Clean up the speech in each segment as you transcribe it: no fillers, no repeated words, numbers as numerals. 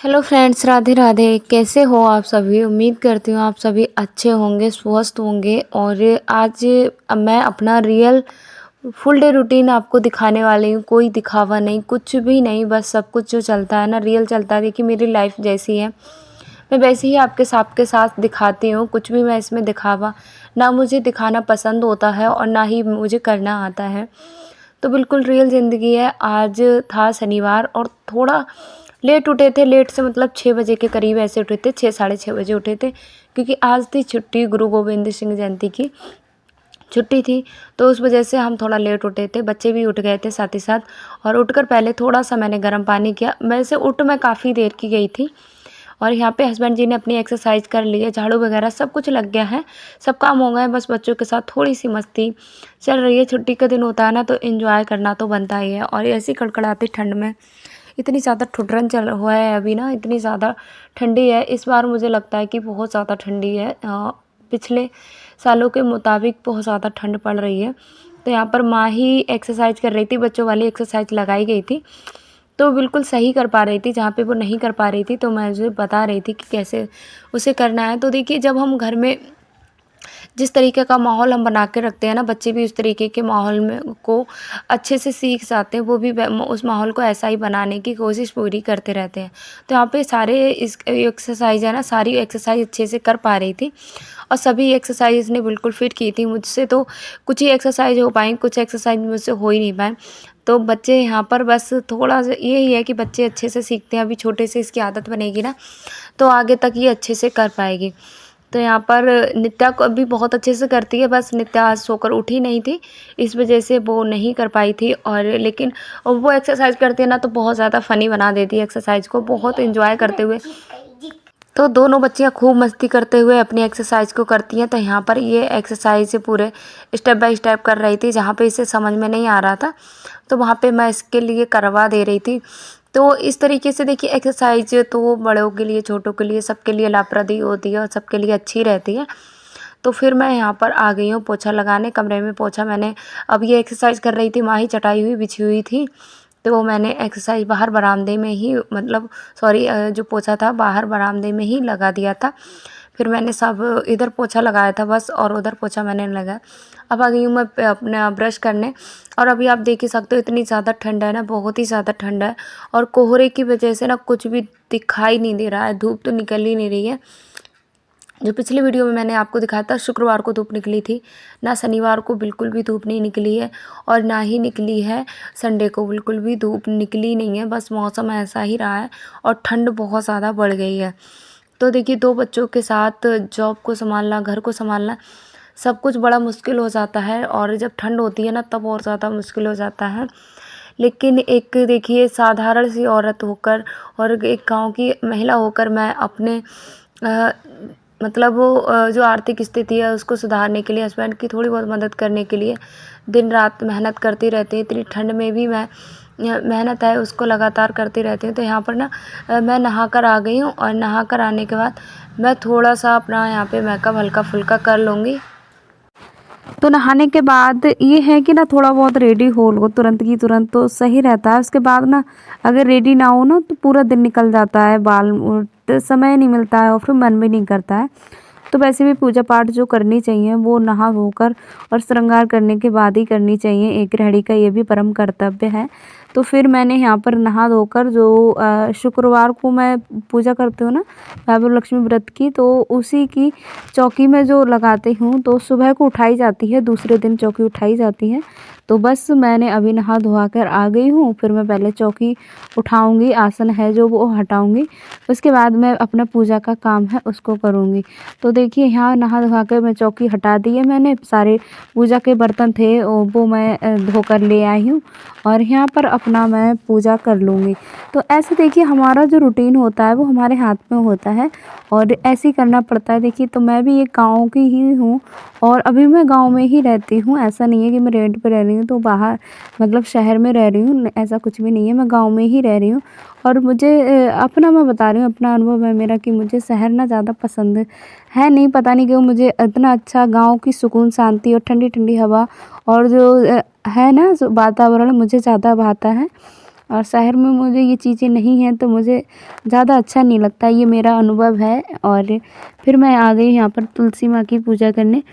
Hello friends, Radhe Radhe. कैसे हो आप सभी? उम्मीद करती हूँ आप सभी अच्छे होंगे, स्वस्थ होंगे। और आज मैं अपना रियल फुल डे रूटीन आपको दिखाने वाली हूँ। कोई दिखावा नहीं, कुछ भी नहीं, बस सब कुछ जो चलता है ना रियल चलता है। देखिए मेरी लाइफ जैसी है मैं वैसे ही आपके साथ दिखाती हूँ। कुछ भी मैं इसमें दिखावा ना मुझे दिखाना पसंद होता है और ना ही मुझे करना आता है। तो बिल्कुल रियल ज़िंदगी है। आज था शनिवार और थोड़ा लेट उठे थे। लेट से मतलब 6 बजे के करीब ऐसे उठे थे, 6 साढ़े 6 बजे उठे थे, क्योंकि आज थी छुट्टी, गुरु गोविंद सिंह जयंती की छुट्टी थी। तो उस वजह से हम थोड़ा लेट उठे थे, बच्चे भी उठ गए थे साथ ही साथ। और उठकर पहले थोड़ा सा मैंने गर्म पानी किया। वैसे मैं काफ़ी देर की गई थी। और यहाँ पे हस्बैंड जी ने अपनी एक्सरसाइज कर ली है, झाड़ू वगैरह सब कुछ लग गया है, सब काम हो गए। बस बच्चों के साथ थोड़ी सी मस्ती चल रही है। छुट्टी का दिन होता है ना, तो एंजॉय करना तो बनता ही है। और ऐसी कड़कड़ाती ठंड में इतनी ज़्यादा ठुड्रन चल हुआ है अभी ना, इतनी ज़्यादा ठंडी है इस बार। मुझे लगता है कि बहुत ज़्यादा ठंडी है। पिछले सालों के मुताबिक बहुत ज़्यादा ठंड पड़ रही है। तो यहाँ पर माँ ही एक्सरसाइज कर रही थी, बच्चों वाली एक्सरसाइज लगाई गई थी, तो बिल्कुल सही कर पा रही थी। जहाँ पे वो नहीं कर पा रही थी तो मैं उसे बता रही थी कि कैसे उसे करना है। तो देखिए, जब हम घर में जिस तरीके का माहौल हम बना के रखते हैं ना, बच्चे भी उस तरीके के माहौल में को अच्छे से सीख जाते हैं। वो भी उस माहौल को ऐसा ही बनाने की कोशिश पूरी करते रहते हैं। तो यहाँ पे सारे इस एक्सरसाइज है ना, सारी एक्सरसाइज अच्छे से कर पा रही थी और सभी एक्सरसाइज ने बिल्कुल फिट की थी। मुझसे तो कुछ ही एक्सरसाइज हो पाई, कुछ एक्सरसाइज मुझसे हो ही नहीं पाए। तो बच्चे यहाँ पर बस थोड़ा सा यही है कि बच्चे अच्छे से सीखते हैं। अभी छोटे से इसकी आदत बनेगी ना, तो आगे तक ये अच्छे से कर पाएगी। तो यहाँ पर नित्या को भी बहुत अच्छे से करती है, बस नित्या आज सोकर उठी नहीं थी, इस वजह से वो नहीं कर पाई थी। और लेकिन वो एक्सरसाइज करती है ना, तो बहुत ज़्यादा फ़नी बना देती है एक्सरसाइज को, बहुत एंजॉय करते हुए। तो दोनों बच्चियाँ खूब मस्ती करते हुए अपनी एक्सरसाइज को करती हैं। तो यहाँ पर ये एक्सरसाइज पूरे स्टेप बाय स्टेप कर रही थी। जहाँ पे इसे समझ में नहीं आ रहा था तो वहाँ पे मैं इसके लिए करवा दे रही थी। तो इस तरीके से देखिए, एक्सरसाइज तो बड़ों के लिए, छोटों के लिए, सबके लिए लाभप्रद होती है और सबके लिए अच्छी रहती है। तो फिर मैं यहाँ पर आ गई हूँ पोछा लगाने। कमरे में पोछा मैंने, अब ये एक्सरसाइज कर रही थी, माँ ही चटाई हुई बिछी हुई थी, तो मैंने एक्सरसाइज बाहर बरामदे में ही, मतलब सॉरी, जो पोछा था बाहर बरामदे में ही लगा दिया था। फिर मैंने सब इधर पोछा लगाया था बस, और उधर पोछा मैंने लगाया। अब आ गई हूँ मैं अपना ब्रश करने। और अभी आप देख ही सकते हो इतनी ज़्यादा ठंड है ना, बहुत ही ज़्यादा ठंड है। और कोहरे की वजह से ना कुछ भी दिखाई नहीं दे रहा है, धूप तो निकल ही नहीं रही है। जो पिछली वीडियो में मैंने आपको दिखाया था, शुक्रवार को धूप निकली थी ना, शनिवार को बिल्कुल भी धूप नहीं निकली है और ना ही निकली है संडे को, बिल्कुल भी धूप निकली नहीं है। बस मौसम ऐसा ही रहा है और ठंड बहुत ज़्यादा बढ़ गई है। तो देखिए, 2 बच्चों के साथ जॉब को संभालना, घर को संभालना, सब कुछ बड़ा मुश्किल हो जाता है। और जब ठंड होती है ना, तब और ज़्यादा मुश्किल हो जाता है। लेकिन एक देखिए, साधारण सी औरत होकर और एक गाँव की महिला होकर मैं अपने अ, मतलब वो जो आर्थिक स्थिति है उसको सुधारने के लिए, हस्बैंड की थोड़ी बहुत मदद करने के लिए दिन रात मेहनत करती रहती हूँ। इतनी ठंड में भी मैं मेहनत है उसको लगातार करती रहती हूँ। तो यहाँ पर ना मैं नहा कर आ गई हूँ और नहा कर आने के बाद मैं थोड़ा सा अपना यहाँ पे मेकअप हल्का फुल्का कर लूँगी। तो नहाने के बाद ये है कि ना, थोड़ा बहुत रेडी हो लो तुरंत की तुरंत, तो सही रहता है। उसके बाद ना, अगर रेडी ना हो ना, तो पूरा दिन निकल जाता है, समय नहीं मिलता है और फिर मन भी नहीं करता है। तो वैसे भी पूजा पाठ जो करनी चाहिए वो नहा धोकर और श्रृंगार करने के बाद ही करनी चाहिए। एक गृहिणी का ये भी परम कर्तव्य है। तो फिर मैंने यहाँ पर नहा धोकर, जो शुक्रवार को मैं पूजा करती हूँ ना, वैभव लक्ष्मी व्रत की, तो उसी की चौकी में जो लगाती हूँ, तो सुबह को उठाई जाती है, दूसरे दिन चौकी उठाई जाती है। तो बस मैंने अभी नहा धोआ कर आ गई हूँ। फिर मैं पहले चौकी उठाऊँगी, आसन है जो वो हटाऊँगी, उसके बाद मैं अपना पूजा का काम है उसको करूँगी। तो देखिए, यहाँ नहा धोआ कर मैं चौकी हटा दी है मैंने, सारे पूजा के बर्तन थे वो मैं धोकर ले आई हूँ और यहाँ पर अपना मैं पूजा कर लूँगी। तो ऐसे देखिए, हमारा जो रूटीन होता है वो हमारे हाथ में होता है और ऐसे ही करना पड़ता है। देखिए, तो मैं भी एक गाँव की ही हूँ और अभी मैं गाँव में ही रहती हूँ। ऐसा नहीं है कि मैं रेंट पे रह रही हूँ तो बाहर, मतलब शहर में रह रही हूँ, ऐसा कुछ भी नहीं है। मैं गाँव में ही रह रही हूँ और मुझे अपना मैं बता रही हूँ, अपना अनुभव है मेरा, कि मुझे शहर ना ज़्यादा पसंद है नहीं, पता नहीं क्यों। मुझे इतना अच्छा गाँव की सुकून शांति और ठंडी ठंडी हवा और जो है ना, वातावरण मुझे ज़्यादा भाता है। और शहर में मुझे ये चीज़ें नहीं हैं तो मुझे ज़्यादा अच्छा नहीं लगता, ये मेरा अनुभव है। और फिर मैं आ गई यहाँ पर तुलसी माँ की पूजा करने।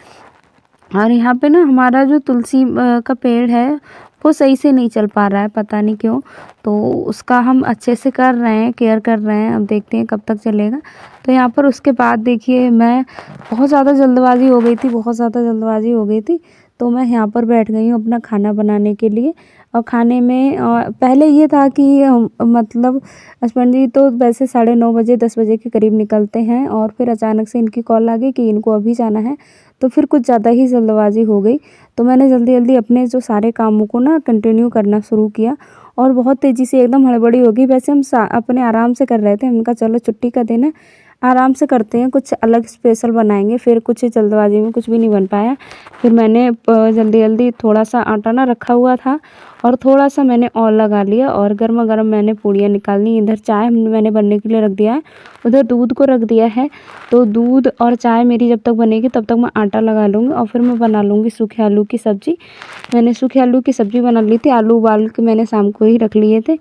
और यहाँ पे ना हमारा जो तुलसी का पेड़ है वो सही से नहीं चल पा रहा है, पता नहीं क्यों। तो उसका हम अच्छे से कर रहे हैं, केयर कर रहे हैं, अब देखते हैं कब तक चलेगा। तो यहाँ पर उसके बाद देखिए मैं बहुत ज़्यादा जल्दबाज़ी हो गई थी, बहुत ज़्यादा जल्दबाज़ी हो गई थी। तो मैं यहाँ पर बैठ गई हूँ अपना खाना बनाने के लिए। और खाने में पहले ये था कि मतलब हस्बैंड जी तो वैसे 9:30 बजे 10 बजे के करीब निकलते हैं, और फिर अचानक से इनकी कॉल आ गई कि इनको अभी जाना है। तो फिर कुछ ज़्यादा ही जल्दबाज़ी हो गई। तो मैंने जल्दी-जल्दी अपने जो सारे कामों को ना कंटिन्यू करना शुरू किया, और बहुत तेज़ी से एकदम हड़बड़ी हो गई। वैसे हम अपने आराम से कर रहे थे, हमने कहा चलो छुट्टी का दिन है, आराम से करते हैं, कुछ अलग स्पेशल बनाएँगे। फिर कुछ जल्दबाज़ी में कुछ भी नहीं बन पाया। फिर मैंने जल्दी-जल्दी थोड़ा-सा आटा ना रखा हुआ था, और थोड़ा-सा मैंने और लगा लिया, और गरमा-गरम मैंने पूड़ियाँ निकाल ली। इधर चाय मैंने बनने के लिए रख दिया है, उधर दूध को रख दिया है। तो दूध और चाय मेरी जब तक बनेगी तब तक मैं आटा लगा लूँगी, और फिर मैं बना लूँगी सूखे आलू की सब्ज़ी। मैंने सूखे आलू की सब्ज़ी बना ली थी, आलू उबाल के मैंने शाम को ही रख लिए थे।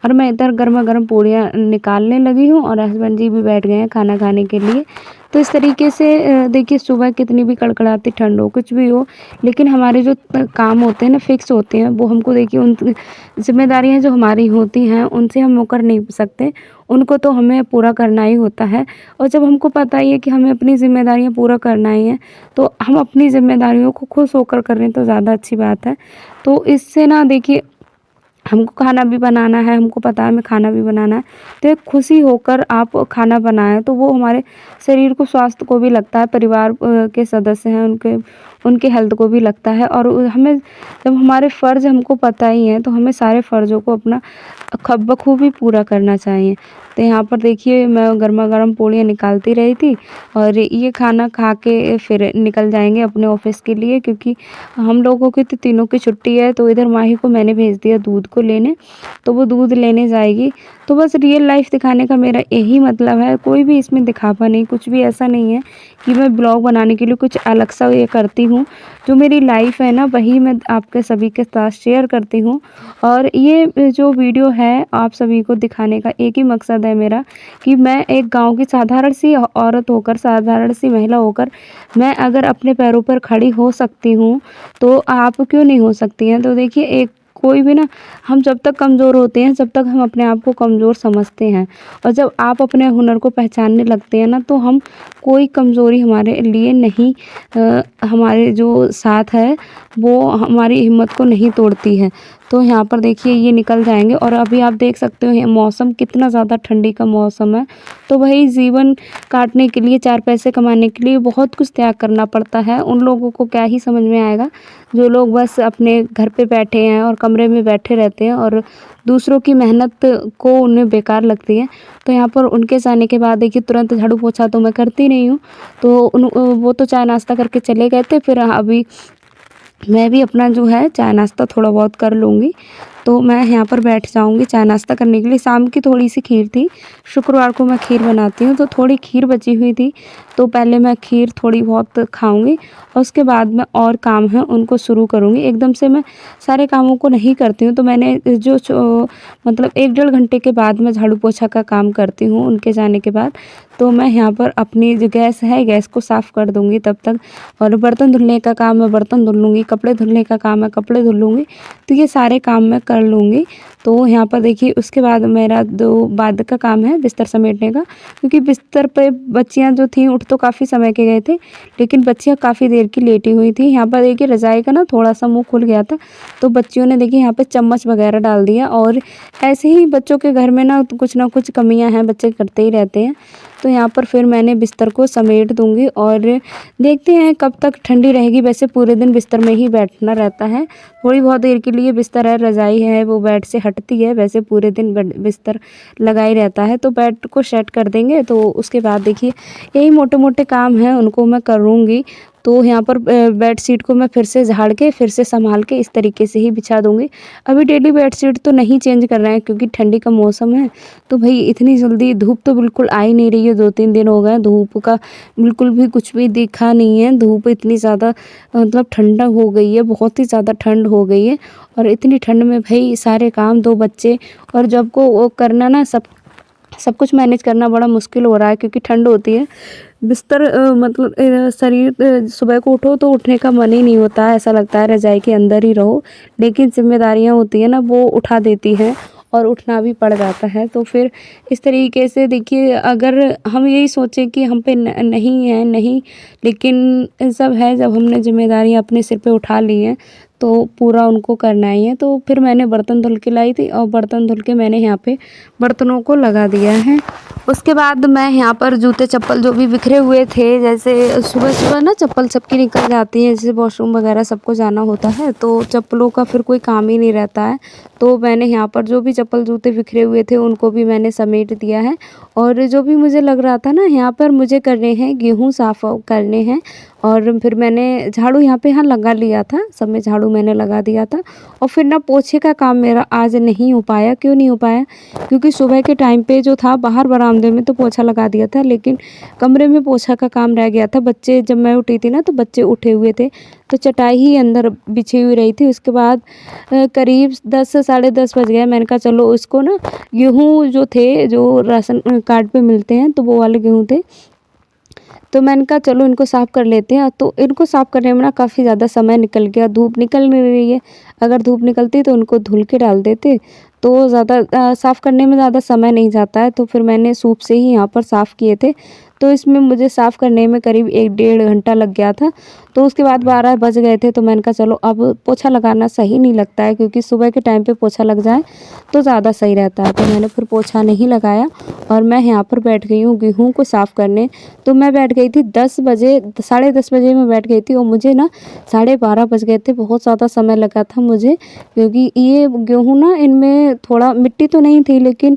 और मैं इधर गरमा-गरम पूड़ियाँ निकालने लगी हूँ, और हस्बैंड जी भी बैठ गए हैं खाना खाने के लिए। तो इस तरीके से देखिए सुबह कितनी भी कड़कड़ाती ठंड हो, कुछ भी हो, लेकिन हमारे जो काम होते हैं ना फिक्स होते हैं, वो हमको देखिए उन ज़िम्मेदारियाँ जो हमारी होती हैं उनसे हम मुकर नहीं सकते, उनको तो हमें पूरा करना ही होता है। और जब हमको पता ही है कि हमें अपनी ज़िम्मेदारियाँ पूरा करना ही है, तो हम अपनी ज़िम्मेदारियों को खुश होकर करें तो ज़्यादा अच्छी बात है। तो इससे ना देखिए हमको खाना भी बनाना है, हमको पता है हमें खाना भी बनाना है, तो एक खुशी होकर आप खाना बनाएँ तो वो हमारे शरीर को, स्वास्थ्य को भी लगता है, परिवार के सदस्य हैं उनके हेल्थ को भी लगता है। और हमें जब हमारे फ़र्ज़ हमको पता ही हैं तो हमें सारे फ़र्ज़ों को अपना बखूबी पूरा करना चाहिए। तो यहाँ पर देखिए मैं गरमा-गरम पूड़ियाँ निकालती रही थी, और ये खाना खा के फिर निकल जाएँगे अपने ऑफ़िस के लिए, क्योंकि हम लोगों की तो तीनों की छुट्टी है। तो इधर माही को मैंने भेज दिया दूध को लेने, तो वो दूध लेने जाएगी। तो बस रियल लाइफ़ दिखाने का मेरा यही मतलब है, कोई भी इसमें दिखावा नहीं, कुछ भी ऐसा नहीं है कि मैं ब्लॉग बनाने के लिए कुछ अलग सा ये करती हूँ। जो मेरी लाइफ़ है ना वही मैं आपके सभी के साथ शेयर करती हूँ। और ये जो वीडियो है आप सभी को दिखाने का एक ही मकसद है मेरा, कि मैं एक गाँव की साधारण सी औरत होकर, साधारण सी महिला होकर, मैं अगर अपने पैरों पर खड़ी हो सकती हूँ, तो आप क्यों नहीं हो सकती हैं। तो देखिए एक कोई भी ना, हम जब तक कमज़ोर होते हैं जब तक हम अपने आप को कमज़ोर समझते हैं, और जब आप अपने हुनर को पहचानने लगते हैं ना, तो हम कोई कमज़ोरी हमारे लिए नहीं, हमारे जो साथ है वो हमारी हिम्मत को नहीं तोड़ती है। तो यहाँ पर देखिए ये निकल जाएँगे, और अभी आप देख सकते हो ये मौसम कितना ज़्यादा ठंडी का मौसम है। तो वही जीवन काटने के लिए, 4 पैसे कमाने के लिए बहुत कुछ त्याग करना पड़ता है। उन लोगों को क्या ही समझ में आएगा, जो लोग बस अपने घर पे बैठे हैं और कमरे में बैठे रहते हैं, और दूसरों की मेहनत को उन्हें बेकार लगती है। तो यहाँ पर उनके जाने के बाद देखिए तुरंत झाड़ू पोछा तो मैं करती नहीं हूँ। तो वो तो चाय नाश्ता करके चले गए थे, फिर अभी मैं भी अपना जो है चाय नाश्ता थोड़ा बहुत कर लूँगी। तो मैं यहाँ पर बैठ जाऊँगी चाय नाश्ता करने के लिए। शाम की थोड़ी-सी खीर थी, शुक्रवार को मैं खीर बनाती हूँ, तो थोड़ी खीर बची हुई थी, तो पहले मैं खीर थोड़ी बहुत खाऊँगी, और उसके बाद मैं और काम हैं उनको शुरू करूँगी। एकदम से मैं सारे कामों को नहीं करती हूँ, तो मैंने मतलब 1 डेढ़ घंटे के बाद मैं झाड़ू पोछा का काम करती हूँ उनके जाने के बाद। तो मैं यहाँ पर अपनी जो गैस है, गैस को साफ़ कर दूँगी तब तक, और बर्तन धुलने का काम है बर्तन धुल लूँगी, कपड़े धुलने का काम है कपड़े धुल लूँगी। तो ये सारे काम मैं कर लूँगी। तो यहाँ पर देखिए उसके बाद मेरा जो बाद का काम है बिस्तर समेटने का, क्योंकि बिस्तर पे बच्चियाँ जो थीं उठ तो काफ़ी समय के गए थे, लेकिन बच्चियाँ काफ़ी देर की लेटी हुई थी। यहाँ पर देखिए रज़ाई का ना थोड़ा-सा मुँह खुल गया था, तो बच्चियों ने देखिए यहाँ पे चम्मच वगैरह डाल दिया, और ऐसे ही बच्चों के घर में ना कुछ कमियाँ हैं, बच्चे करते ही रहते हैं। तो यहाँ पर फिर मैंने बिस्तर को समेट दूँगी, और देखते हैं कब तक ठंडी रहेगी। वैसे पूरे दिन बिस्तर में ही बैठना रहता है, थोड़ी बहुत देर के लिए बिस्तर है, रज़ाई है वो बेड से हटती है, वैसे पूरे दिन बिस्तर लगा ही रहता है। तो बेड को सेट कर देंगे, तो उसके बाद देखिए यही मोटे-मोटे काम हैं उनको मैं करूँगी। तो यहाँ पर बेडशीट को मैं फिर से झाड़ के फिर से संभाल के इस तरीके से ही बिछा दूँगी। अभी डेली बेडशीट तो नहीं चेंज कर रहे हैं क्योंकि ठंडी का मौसम है, तो भई इतनी जल्दी धूप तो बिल्कुल आ ही नहीं रही है, 2-3 दिन हो गए धूप का बिल्कुल भी कुछ भी दिखा नहीं है। धूप इतनी ज़्यादा मतलब ठंडा हो गई है, बहुत ही ज़्यादा ठंड हो गई है और इतनी ठंड में भई सारे काम 2 बच्चे और जॉब को वो करना ना सब कुछ मैनेज करना बड़ा मुश्किल हो रहा है क्योंकि ठंड होती है। बिस्तर मतलब शरीर सुबह को उठो तो उठने का मन ही नहीं होता है, ऐसा लगता है रज़ाई के अंदर ही रहो। लेकिन ज़िम्मेदारियाँ होती हैं ना वो उठा देती हैं और उठना भी पड़ जाता है। तो फिर इस तरीके से देखिए अगर हम यही सोचें कि हम पे नहीं है नहीं, लेकिन सब है जब हमने ज़िम्मेदारियाँ अपने सिर पे उठा ली हैं तो पूरा उनको करना ही है। तो फिर मैंने बर्तन धुल के लाई थी और बर्तन धुल के मैंने यहाँ पे बर्तनों को लगा दिया है। उसके बाद मैं यहाँ पर जूते चप्पल जो भी बिखरे हुए थे, जैसे सुबह-सुबह ना चप्पल सबकी निकल जाती है, जैसे वॉशरूम वगैरह सबको जाना होता है तो चप्पलों का फिर कोई काम ही नहीं रहता है। तो मैंने यहाँ पर जो भी चप्पल जूते बिखरे हुए थे उनको भी मैंने समेट दिया है और जो भी मुझे लग रहा था ना यहाँ पर मुझे करने हैं गेहूँ साफ़ करने हैं और फिर मैंने झाड़ू यहाँ पे लगा लिया था, सब में झाड़ू मैंने लगा दिया था और फिर ना पोछे का काम मेरा आज नहीं हो पाया। क्यों नहीं हो पाया? क्योंकि सुबह के टाइम पे जो था बाहर बरामदे में तो पोछा लगा दिया था, लेकिन कमरे में पोछा का काम रह गया था। बच्चे जब मैं उठी थी ना तो बच्चे उठे हुए थे, तो चटाई ही अंदर बिछी हुई रही थी। उसके बाद करीब 10 साढ़े 10 बज गए। मैंने कहा चलो उसको ना गेहूँ जो थे जो राशन कार्ड पे मिलते हैं तो वो वाले गेहूँ थे, तो मैंने कहा चलो इनको साफ़ कर लेते हैं। तो इनको साफ़ करने में ना काफ़ी ज़्यादा समय निकल गया, धूप निकल नहीं रही है। अगर धूप निकलती तो उनको धुल के डाल देते तो ज़्यादा साफ़ करने में ज़्यादा समय नहीं जाता है। तो फिर मैंने सूप से ही यहाँ पर साफ़ किए थे, तो इसमें मुझे साफ़ करने में करीब 1 डेढ़ घंटा लग गया था। तो उसके बाद 12 बज गए थे तो मैंने कहा चलो अब पोछा लगाना सही नहीं लगता है क्योंकि सुबह के टाइम पे पोछा लग जाए तो ज़्यादा सही रहता है। तो मैंने फिर पोछा नहीं लगाया और मैं यहाँ पर बैठ गई हूँ गेहूँ को साफ़ करने। तो मैं बैठ गई थी 10 बजे, साढ़े 10 बजे मैं बैठ गई थी और मुझे ना 12:30 बज गए थे। बहुत ज़्यादा समय लगा था मुझे क्योंकि ये गेहूँ ना इनमें थोड़ा मिट्टी तो नहीं थी, लेकिन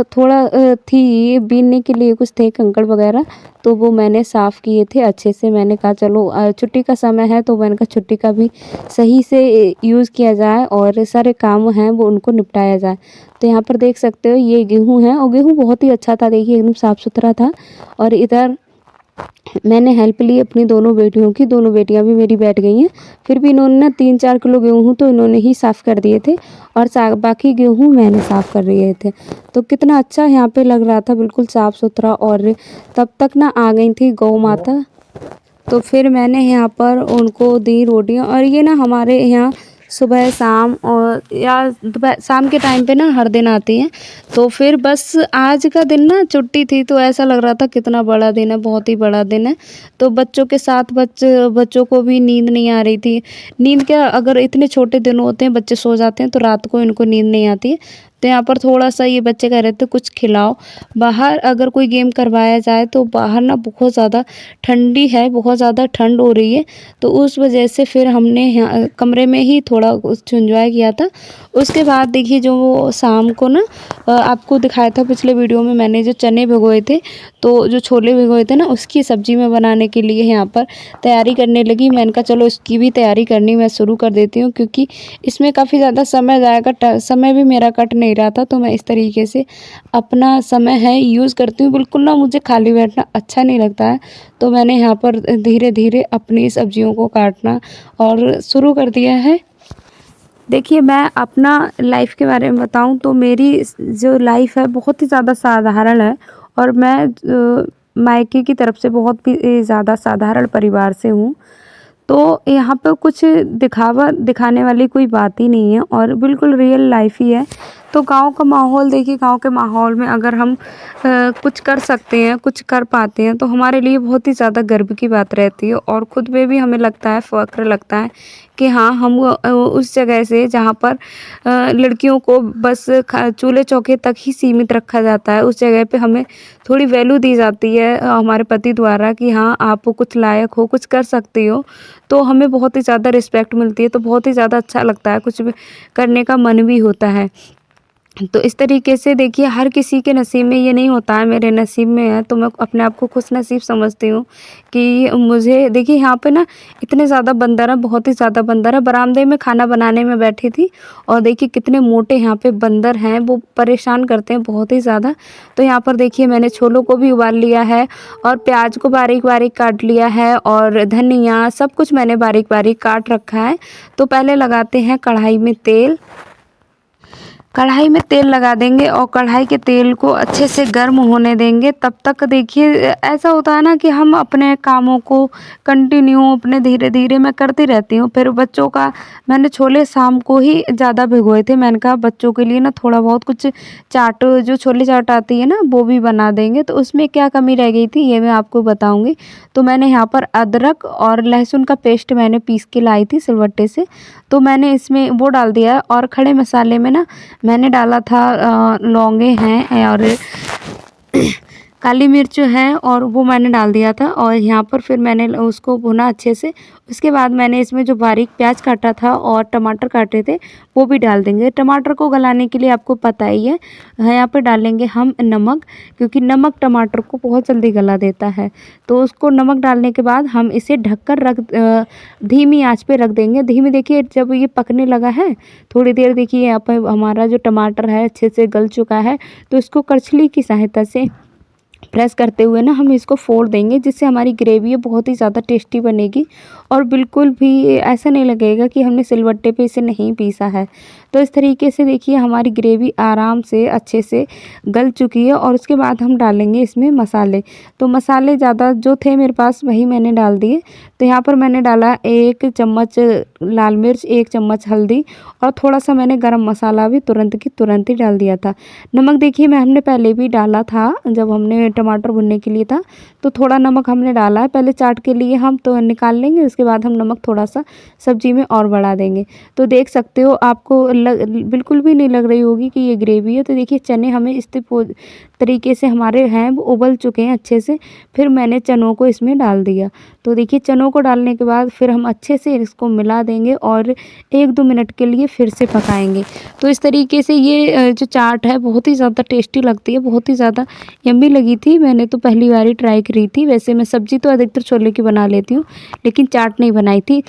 थोड़ा थी बीनने के लिए कुछ थे कंकड़ वगैरह, तो वो मैंने साफ़ किए थे अच्छे से। मैंने कहा चलो छुट्टी का समय है तो मैंने कहा छुट्टी का भी सही से यूज़ किया जाए और सारे काम हैं वो उनको निपटाया जाए। तो यहाँ पर देख सकते हो ये गेहूँ है और गेहूँ बहुत ही अच्छा था, देखिए एकदम साफ़ सुथरा था। और इधर मैंने हेल्प ली अपनी दोनों बेटियों की, दोनों बेटियां भी मेरी बैठ गई हैं। फिर भी इन्होंने ना 3-4 किलो गेहूँ तो इन्होंने ही साफ़ कर दिए थे और बाकी गेहूँ मैंने साफ़ कर लिए थे। तो कितना अच्छा यहाँ पे लग रहा था, बिल्कुल साफ़ सुथरा। और तब तक ना आ गई थी गौ माता, तो फिर मैंने यहाँ पर उनको दी रोटियाँ। और ये ना हमारे यहाँ सुबह शाम और या दोपहर शाम के टाइम पे ना हर दिन आती हैं। तो फिर बस आज का दिन ना छुट्टी थी तो ऐसा लग रहा था कितना बड़ा दिन है, बहुत ही बड़ा दिन है। तो बच्चों के साथ बच्चों को भी नींद नहीं आ रही थी। नींद क्या, अगर इतने छोटे दिन होते हैं बच्चे सो जाते हैं तो रात को इनको नींद नहीं आती है। तो यहाँ पर थोड़ा-सा ये बच्चे कह रहे थे कुछ खिलाओ। बाहर अगर कोई गेम करवाया जाए तो बाहर ना बहुत ज़्यादा ठंडी है, बहुत ज़्यादा ठंड हो रही है। तो उस वजह से फिर हमने यहाँ कमरे में ही थोड़ा कुछ एन्जॉय किया था। उसके बाद देखिए जो वो शाम को ना आपको दिखाया था पिछले वीडियो में मैंने जो चने भिगोए थे, तो जो छोले भिगोए थे ना उसकी सब्ज़ी मैं बनाने के लिए यहाँ पर तैयारी करने लगी। मैंने कहा चलो इसकी भी तैयारी करनी मैं शुरू कर देती हूँ क्योंकि इसमें काफ़ी ज़्यादा समय जाएगा। समय भी मेरा कट नहीं रहा था, तो मैं इस तरीके से अपना समय है यूज़ करती हूँ। बिल्कुल ना मुझे खाली बैठना अच्छा नहीं लगता है, तो मैंने यहाँ पर धीरे-धीरे अपनी सब्जियों को काटना और शुरू कर दिया है। देखिए मैं अपना लाइफ़ के बारे में बताऊँ तो मेरी जो लाइफ़ है बहुत ही ज़्यादा साधारण है और मैं मायके की तरफ से बहुत ही ज़्यादा साधारण परिवार से हूँ। तो यहाँ पे कुछ दिखावा दिखाने वाली कोई बात ही नहीं है और बिल्कुल रियल लाइफ़ ही है। तो गाँव का माहौल देखिए, गाँव के माहौल में अगर हम कुछ कर सकते हैं, कुछ कर पाते हैं तो हमारे लिए बहुत ही ज़्यादा गर्व की बात रहती है और खुद पे भी हमें लगता है, फ़ख्र लगता है कि हाँ हम उस जगह से जहाँ पर लड़कियों को बस चूल्हे-चौके तक ही सीमित रखा जाता है, उस जगह पे हमें थोड़ी वैल्यू दी जाती है हमारे पति द्वारा कि हाँ आप कुछ लायक हो, कुछ कर सकती हो। तो हमें बहुत ही ज़्यादा रिस्पेक्ट मिलती है, तो बहुत ही ज़्यादा अच्छा लगता है, कुछ भी करने का मन भी होता है। तो इस तरीके से देखिए हर किसी के नसीब में ये नहीं होता है, मेरे नसीब में है, तो मैं अपने आप को खुशनसीब समझती हूँ कि मुझे देखिए यहाँ पे ना इतने ज़्यादा बंदर हैं, बहुत ही ज़्यादा बंदर है। बरामदे में खाना बनाने में बैठी थी और देखिए कितने मोटे यहाँ पे बंदर हैं, वो परेशान करते हैं बहुत ही ज़्यादा। तो यहाँ पर देखिए मैंने छोलों को भी उबाल लिया है और प्याज को बारीक-बारीक काट लिया है और धनिया सब कुछ मैंने बारीक-बारीक काट रखा है। तो पहले लगाते हैं कढ़ाई में तेल। कढ़ाई में तेल लगा देंगे और कढ़ाई के तेल को अच्छे से गर्म होने देंगे। तब तक देखिए ऐसा होता है ना कि हम अपने कामों को कंटिन्यू अपने धीरे-धीरे मैं करती रहती हूँ। फिर बच्चों का मैंने छोले शाम को ही ज़्यादा भिगोए थे। मैंने कहा बच्चों के लिए ना थोड़ा बहुत कुछ चाट जो छोले चाट आती है ना वो भी बना देंगे। तो उसमें क्या कमी रह गई थी ये मैं आपको बताऊँगी। तो मैंने यहाँ पर अदरक और लहसुन का पेस्ट मैंने पीस के लाई थी सिलबट्टे से। तो मैंने इसमें वो डाल दिया और खड़े मसाले में ना मैंने डाला था लौंगे हैं और काली मिर्च है और वो मैंने डाल दिया था और यहाँ पर फिर मैंने उसको भुना अच्छे से। उसके बाद मैंने इसमें जो बारीक प्याज काटा था और टमाटर काटे थे वो भी डाल देंगे। टमाटर को गलाने के लिए आपको पता ही है यहाँ पे डालेंगे हम नमक, क्योंकि नमक टमाटर को बहुत जल्दी गला देता है। तो उसको नमक डालने के बाद हम इसे ढककर धीमी आंच पे रख देंगे। धीमी देखिए जब ये पकने लगा है थोड़ी देर देखिए यहाँ पर हमारा जो टमाटर है अच्छे से गल चुका है। तो इसको करछली की सहायता से प्रेस करते हुए ना हम इसको फोड़ देंगे, जिससे हमारी ग्रेवी है बहुत ही ज़्यादा टेस्टी बनेगी और बिल्कुल भी ऐसा नहीं लगेगा कि हमने सिलबट्टे पे इसे नहीं पीसा है। तो इस तरीके से देखिए हमारी ग्रेवी आराम से अच्छे से गल चुकी है और उसके बाद हम डालेंगे इसमें मसाले। तो मसाले ज़्यादा जो थे मेरे पास वही मैंने डाल दिए। तो यहाँ पर मैंने डाला 1 चम्मच लाल मिर्च, 1 चम्मच हल्दी और थोड़ा सा मैंने गरम मसाला भी तुरंत की तुरंत ही डाल दिया था। नमक देखिए हमने पहले भी डाला था जब हमने टमाटर भुनने के लिए था, तो थोड़ा नमक हमने डाला है पहले चाट के लिए हम तो निकाल लेंगे, उसके बाद हम नमक थोड़ा सा सब्जी में और बढ़ा देंगे। तो देख सकते हो आपको बिल्कुल भी नहीं लग रही होगी कि ये ग्रेवी है। तो देखिए चने हमें इस तरीके से हमारे हैं वो उबल चुके हैं अच्छे से। फिर मैंने चनों को इसमें डाल दिया। तो देखिए चनों को डालने के बाद फिर हम अच्छे से इसको मिला देंगे और 1-2 मिनट के लिए फिर से पकाएंगे। तो इस तरीके से ये जो चाट है बहुत ही ज़्यादा टेस्टी लगती है, बहुत ही ज़्यादा यम्मी लगी थी। मैंने तो पहली बार ही ट्राई करी थी। वैसे मैं सब्ज़ी तो अधिकतर छोले की बना लेती हूँ, लेकिन चाट नहीं बनाई थी।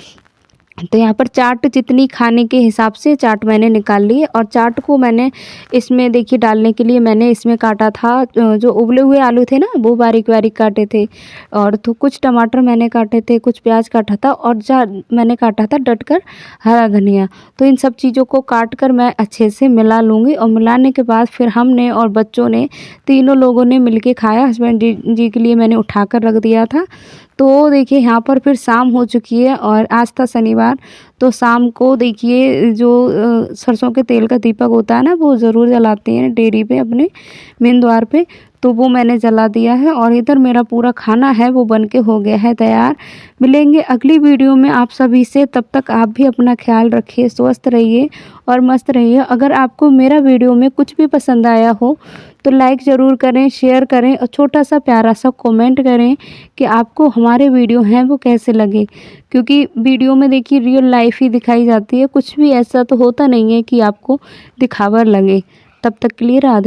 तो यहाँ पर चाट जितनी खाने के हिसाब से चाट मैंने निकाल ली है और चाट को मैंने इसमें देखिए डालने के लिए मैंने इसमें काटा था जो उबले हुए आलू थे ना वो बारीक-बारीक काटे थे और तो कुछ टमाटर मैंने काटे थे, कुछ प्याज काटा था और मैंने काटा था डटकर हरा धनिया। तो इन सब चीज़ों को काट कर मैं अच्छे से मिला लूँगी और मिलाने के बाद फिर हमने और बच्चों ने तीनों लोगों ने मिलके खाया। हस्बैंड जी के लिए मैंने उठाकर रख दिया था। तो देखिए यहाँ पर फिर शाम हो चुकी है और आज था शनिवार। तो शाम को देखिए जो सरसों के तेल का दीपक होता है ना वो ज़रूर जलाते हैं डेयरी पे अपने मेन द्वार पे। तो वो मैंने जला दिया है और इधर मेरा पूरा खाना है वो बन के हो गया है तैयार। मिलेंगे अगली वीडियो में आप सभी से, तब तक आप भी अपना ख्याल रखिए, स्वस्थ रहिए और मस्त रहिए। अगर आपको मेरा वीडियो में कुछ भी पसंद आया हो तो लाइक ज़रूर करें, शेयर करें और छोटा सा प्यारा सा कमेंट करें कि आपको हमारे वीडियो हैं वो कैसे लगे, क्योंकि वीडियो में देखिए रियल लाइफ ही दिखाई जाती है, कुछ भी ऐसा तो होता नहीं है कि आपको दिखावा लगे। तब तक के लिए राधे।